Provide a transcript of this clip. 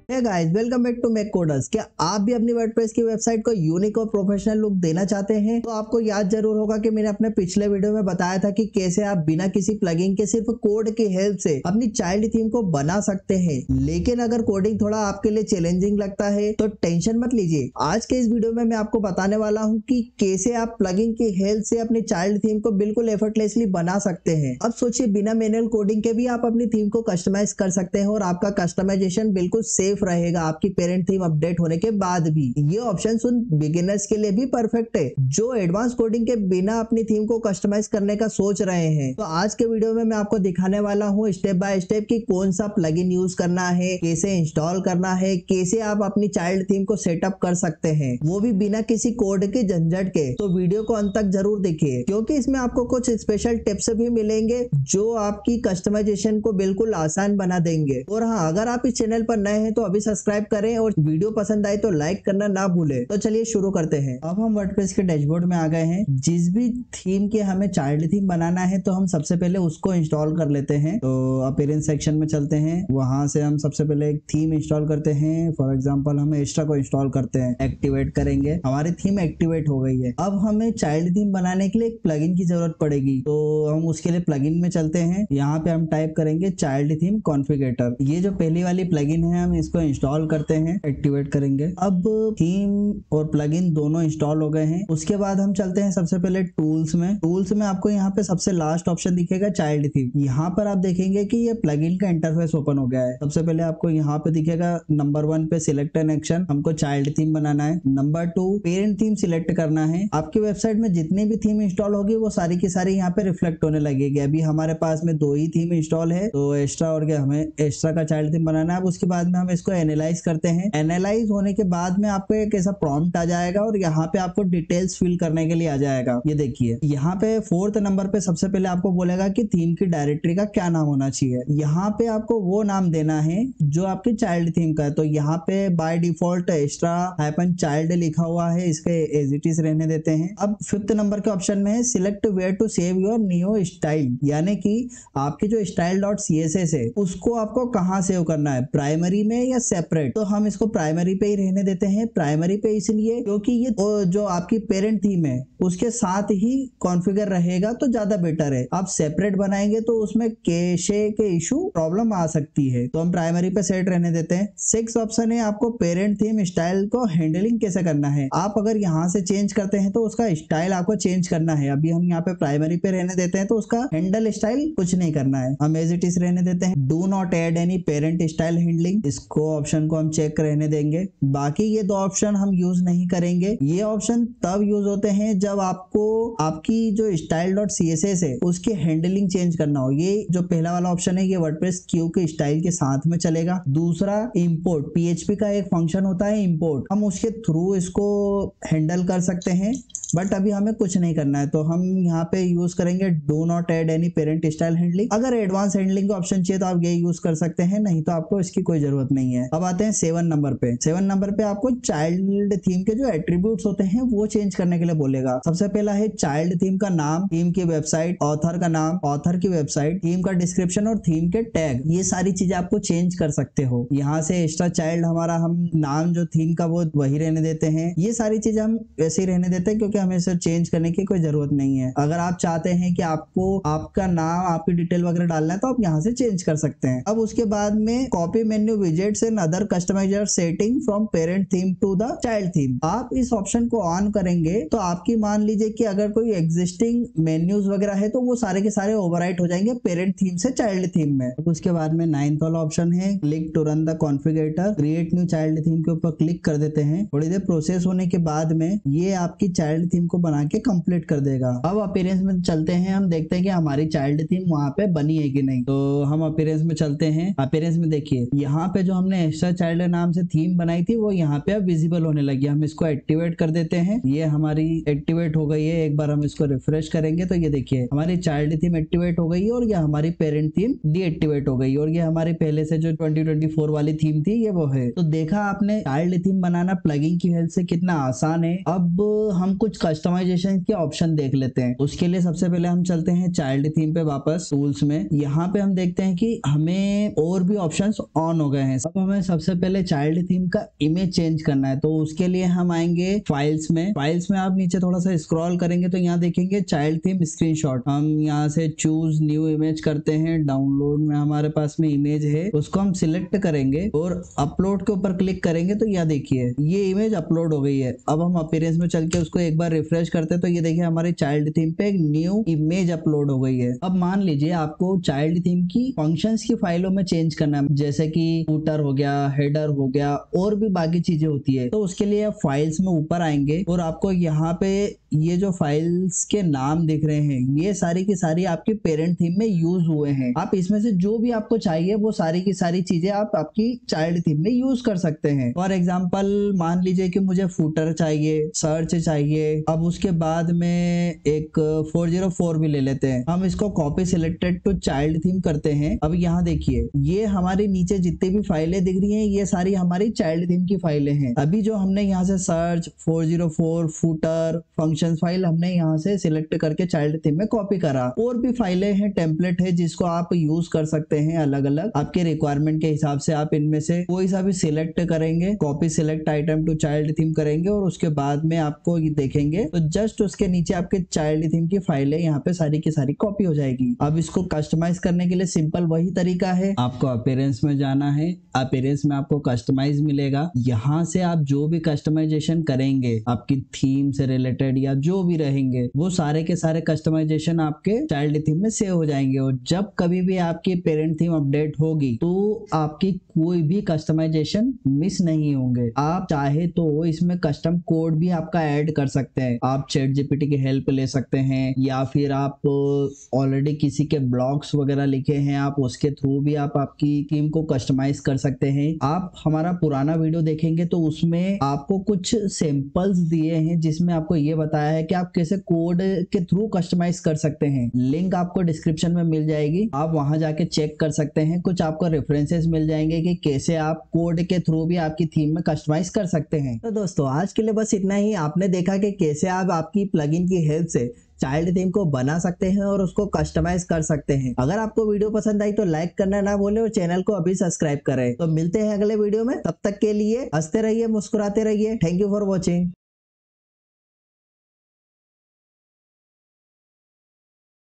Hey guys, welcome back to Mac Coders. क्या आप भी अपनी वर्डप्रेस की वेबसाइट को यूनिक और प्रोफेशनल लुक देना चाहते हैं? तो आपको याद जरूर होगा कि मैंने अपने पिछले वीडियो में बताया था कि कैसे आप बिना किसी प्लगइन के सिर्फ कोड की हेल्प से अपनी चाइल्ड थीम को बना सकते हैं। लेकिन अगर कोडिंग थोड़ा आपके लिए चैलेंजिंग लगता है तो टेंशन मत लीजिए। आज के इस वीडियो में मैं आपको बताने वाला हूँ कि कैसे आप प्लगइन की हेल्प से अपनी चाइल्ड थीम को बिल्कुल एफर्टलेसली बना सकते हैं। अब सोचिए, बिना मैनुअल कोडिंग के भी आप अपनी थीम को कस्टमाइज कर सकते हैं और आपका कस्टमाइजेशन बिल्कुल सेफ रहेगा आपकी पेरेंट थीम अपडेट होने के बाद भी। ये ऑप्शन उन बिगिनर्स के लिए भी परफेक्ट है जो एडवांस कोडिंग के बिना अपनी थीम को कस्टमाइज करने का सोच रहे हैं। तो आज के वीडियो में मैं आपको दिखाने वाला हूँ स्टेप बाय स्टेप कि कौन सा प्लगइन यूज करना है, कैसे इंस्टॉल करना है, कैसे आप अपनी चाइल्ड थीम को सेटअप कर सकते हैं, वो भी बिना किसी कोड के झंझट के। तो वीडियो को अंत तक जरूर देखिए क्योंकि इसमें आपको कुछ स्पेशल टिप्स भी मिलेंगे जो आपकी कस्टमाइजेशन को बिल्कुल आसान बना देंगे। और हाँ, अगर आप इस चैनल पर नए हैं तो अभी सब्सक्राइब करें और वीडियो पसंद आए तो लाइक करना ना भूलें। तो चलिए शुरू करते हैं। अब हम वर्डप्रेस के डैशबोर्ड में आ गए हैं। जिस भी थीम के हमें चाइल्ड थीम बनाना है तो हम सबसे पहले उसको इंस्टॉल कर लेते हैं। तो अपीयरेंस सेक्शन में चलते हैं, वहां से हम सबसे पहले एक थीम इंस्टॉल करते हैं। फॉर एग्जांपल हम एक्स्ट्रा को इंस्टॉल करते हैं, एक्टिवेट करेंगे, हमारी थीम एक्टिवेट हो गई है। अब हमें चाइल्ड थीम बनाने के लिए एक प्लगइन की जरूरत पड़ेगी, तो हम उसके लिए प्लगइन में चलते हैं। यहाँ पे हम टाइप करेंगे चाइल्ड थीम कॉन्फ़िगरेटर। ये जो पहली वाली प्लगइन है हम इसको इंस्टॉल करते हैं, एक्टिवेट करेंगे। अब थीम और प्लगइन दोनों इंस्टॉल हो गए हैं। उसके बाद हम चलते हैं सबसे पहले टूल्स में। टूल्स में आपको यहाँ पे सबसे लास्ट ऑप्शन दिखेगा चाइल्ड थीम। यहाँ पर आप देखेंगे कि ये प्लगइन का इंटरफेस ओपन हो गया है। सबसे पहले आपको यहाँ पे दिखेगा नंबर 1 पे सिलेक्ट एन एक्शन, हमको चाइल्ड थीम बनाना है। नंबर 2 पेरेंट थीम सिलेक्ट करना है। आपकी वेबसाइट में जितनी भी थीम इंस्टॉल होगी वो सारी की सारी यहाँ पे रिफ्लेक्ट होने लगेगी। अभी हमारे पास में 2 ही थीम इंस्टॉल है तो एक्स्ट्रा और क्या, हमें एक्स्ट्रा का चाइल्ड थीम बनाना है। अब उसके बाद में हम इसको एनालाइज करते हैं। एनालाइज होने के बाद में आपको एक ऐसा प्रॉम्प्ट आ जाएगा और यहाँ पे आपको डिटेल्स फिल करने के लिए आ जाएगा। ये देखिए, यहाँ पे 4th नंबर पे सबसे पहले आपको बोलेगा कि थीम की डायरेक्टरी का क्या नाम होना चाहिए। यहाँ पे आपको वो नाम देना है जो आपकी चाइल्ड थीम का है। तो यहाँ पे by default extra hyphen child लिखा हुआ है, इसके एज इट इज रहने देते हैं। अब 5th नंबर के ऑप्शन में है select where to save your new style, यानी कि आपकी जो style.css है उसको आपको कहाँ सेव करना है, प्राइमरी में या सेपरेट। तो हम इसको प्राइमरी पे ही रहने देते हैं। प्राइमरी पे इसलिए क्योंकि ये जो आपकी पेरेंट थीम है उसके साथ ही कॉन्फ़िगर रहेगा तो ज्यादा बेटर है। आप सेपरेट बनाएंगे तो उसमें कैशे के इशू प्रॉब्लम आ सकती है, तो हम प्राइमरी पे सेट रहने देते हैं। 6 ऑप्शन है आपको पेरेंट थीम स्टाइल को हैंडलिंग कैसे करना है। आप अगर यहाँ से चेंज करते हैं तो उसका स्टाइल आपको चेंज करना है। अभी हम यहाँ पे प्राइमरी पे रहने देते हैं तो उसका हैंडल स्टाइल कुछ नहीं करना है, हम एज इट इज रहने देते हैं। Do not add any parent style handling, इसको ऑप्शन को हम चेक रहने देंगे। बाकी ये 2 ऑप्शन हम यूज नहीं करेंगे। ये ऑप्शन तब यूज होते हैं जब आपको आपकी जो style.css है उसकी हैंडलिंग चेंज करना हो। ये जो पहला वाला ऑप्शन है ये वर्डप्रेस क्यू के स्टाइल के साथ में चलेगा। दूसरा इंपोर्ट, पीएचपी का एक फंक्शन होता है इंपोर्ट, हम उसके थ्रू इसको हैंडल कर सकते हैं, बट अभी हमें कुछ नहीं करना है। तो हम यहाँ पे यूज करेंगे do not add any parent style handling. अगर एडवांस हैंडलिंग का ऑप्शन चाहिए तो आप ये यूज कर सकते हैं, नहीं तो आपको इसकी कोई जरूरत नहीं है। अब आते हैं 7 नंबर पे। 7 नंबर पे आपको चाइल्ड थीम के जो एट्रीब्यूट्स होते हैं वो चेंज करने के लिए बोलेगा। सबसे पहला है चाइल्ड थीम का नाम, थीम की वेबसाइट, ऑथर का नाम, ऑथर की वेबसाइट, थीम का डिस्क्रिप्शन और थीम के टैग। ये सारी चीजें आपको चेंज कर सकते हो। यहाँ से एक्स्ट्रा चाइल्ड हमारा हम नाम जो थीम का वो वही रहने देते हैं। ये सारी चीजें हम वैसे ही रहने देते हैं क्योंकि हमें इसे चेंज करने की कोई जरूरत नहीं है। अगर आप चाहते हैं कि आपको आपका नाम, आपकी डिटेल वगैरह डालना है तो आप यहाँ से चेंज कर सकते हैं। अब उसके बाद में copy menu widgets and other customizer setting from parent theme to the child theme. आप इस ऑप्शन को ऑन करेंगे तो आपकी मान लीजिए कि अगर कोई एग्जिस्टिंग मेन्यूज वगैरह है तो वो सारे के सारे ओवरराइट हो जाएंगे पेरेंट थीम से चाइल्ड थीम में। उसके बाद में 9th वाला ऑप्शन है click to run the configurator, create new child theme के ऊपर क्लिक कर देते हैं। थोड़ी देर प्रोसेस होने के बाद में ये आपकी चाइल्ड थीम को बना के कंप्लीट कर देगा। अब अपीयरेंस में चलते हैं, हम देखते हैं कि हमारी चाइल्ड थीम वहां पे बनी है कि नहीं। तो हम अपीयरेंस में चलते हैं। अपीयरेंस में देखिए यहाँ पे जो हमने एक्स्ट्रा चाइल्ड नाम से थीम बनाई थी वो यहाँ पे अब विजिबल होने लगी। हम इसको एक्टिवेट कर देते हैं, ये हमारी एक्टिवेट हो गई है। एक बार हम इसको रिफ्रेश करेंगे तो ये देखिए हमारी चाइल्ड थीम एक्टिवेट हो गई है और ये हमारी पेरेंट थीम डीएक्टिवेट हो गई और ये हमारी पहले से जो 2024 वाली थीम थी ये वो है। तो देखा आपने चाइल्ड थीम बनाना प्लगइन की हेल्प से कितना आसान है। अब हम कुछ कुछ कस्टमाइजेशन के ऑप्शन देख लेते हैं। उसके लिए सबसे पहले हम चलते हैं चाइल्ड थीम पे वापस टूल्स में। यहाँ पे हम देखते हैं कि हमें और भी ऑप्शंस ऑन हो गए हैं। अब हमें सबसे पहले चाइल्ड थीम का इमेज चेंज करना है, तो उसके लिए हम आएंगे फाइल्स में। फाइल्स में आप नीचे थोड़ा सा स्क्रॉल करेंगे तो यहाँ देखेंगे चाइल्ड थीम स्क्रीनशॉट। हम यहाँ से चूज न्यू इमेज करते हैं। डाउनलोड में हमारे पास में इमेज है, उसको हम सिलेक्ट करेंगे और अपलोड के ऊपर क्लिक करेंगे तो यह देखिए ये इमेज अपलोड हो गई है। अब हम अपीयरेंस में चल के उसको एक बार रिफ्रेश करते हैं तो ये देखिए हमारी चाइल्ड थीम पे एक न्यू इमेज अपलोड हो गई है। अब मान लीजिए आपको चाइल्ड थीम की फंक्शंस की फाइलों में चेंज करना है, जैसे कि फूटर हो गया, हेडर हो गया और भी बाकी चीजें होती है। तो उसके लिए आप फाइल्स में ऊपर आएंगे और आपको यहाँ पे ये जो फाइल्स के नाम दिख रहे हैं ये सारी की सारी आपकी पेरेंट थीम में यूज हुए हैं। आप इसमें से जो भी आपको चाहिए वो सारी की सारी चीजें आप आपकी चाइल्ड थीम में यूज कर सकते हैं। फॉर एग्जांपल मान लीजिए कि मुझे फूटर चाहिए, सर्च चाहिए। अब उसके बाद में एक 404 भी ले लेते हैं। हम इसको copy selected to child theme करते हैं। अब यहाँ देखिए ये हमारे नीचे जितनी भी फाइलें दिख रही हैं ये सारी हमारी चाइल्ड थीम की फाइलें हैं। अभी जो हमने यहाँ से सर्च, 404, फूटर, फंक्शन फाइल हमने यहाँ से सिलेक्ट करके चाइल्ड थीम में कॉपी करा। और भी फाइलें हैं, टेम्पलेट है जिसको आप यूज कर सकते हैं अलग अलग आपके रिक्वायरमेंट के हिसाब से। आप इनमें से कोई सा भी सिलेक्ट करेंगे, copy select item to child theme करेंगे और उसके बाद में आपको ये देखेंगे तो जस्ट उसके नीचे आपके चाइल्ड थीम की फाइलें यहाँ पे सारी की सारी कॉपी हो जाएगी। अब इसको कस्टमाइज करने के लिए सिंपल वही तरीका है, आपको अपीयरेंस में जाना है। अपीयरेंस में आपको कस्टमाइज मिलेगा। यहाँ से आप जो भी कस्टमाइजेशन करेंगे आपकी थीम से रिलेटेड या जो भी रहेंगे वो सारे के सारे कस्टमाइजेशन आपके चाइल्ड थीम में सेव हो जाएंगे। और जब कभी भी आपकी पेरेंट थीम अपडेट होगी तो आपकी कोई भी कस्टमाइजेशन मिस नहीं होंगे। आप चाहे तो इसमें कस्टम कोड भी आपका ऐड कर सकते हैं। आप चैट जीपीटी की हेल्प ले सकते हैं या फिर आप ऑलरेडी किसी के ब्लॉग्स वगैरह लिखे हैं आप उसके थ्रू भी आप आपकी थीम को कस्टमाइज कर सकते हैं। आप हमारा पुराना वीडियो देखेंगे तो उसमें आपको कुछ सैंपल्स दिए हैं जिसमें आपको ये बताया है कि आप कैसे कोड के थ्रू कस्टमाइज कर सकते हैं। लिंक आपको डिस्क्रिप्शन में मिल जाएगी, आप वहां जाके चेक कर सकते हैं। कुछ आपको रेफरेंसेस मिल जाएंगे कि कैसे आप कोड के थ्रू भी आपकी थीम में कस्टमाइज कर सकते हैं। तो दोस्तों आज के लिए बस इतना ही। आपने देखा कि कैसे आप आपकी प्लगइन की हेल्प से चाइल्ड थीम को बना सकते हैं और उसको कस्टमाइज कर सकते हैं। अगर आपको वीडियो पसंद आई तो लाइक करना ना भूलें और चैनल को अभी सब्सक्राइब करें। तो मिलते हैं अगले वीडियो में, तब तक के लिए हंसते रहिए, मुस्कुराते रहिए। Thank you for watching.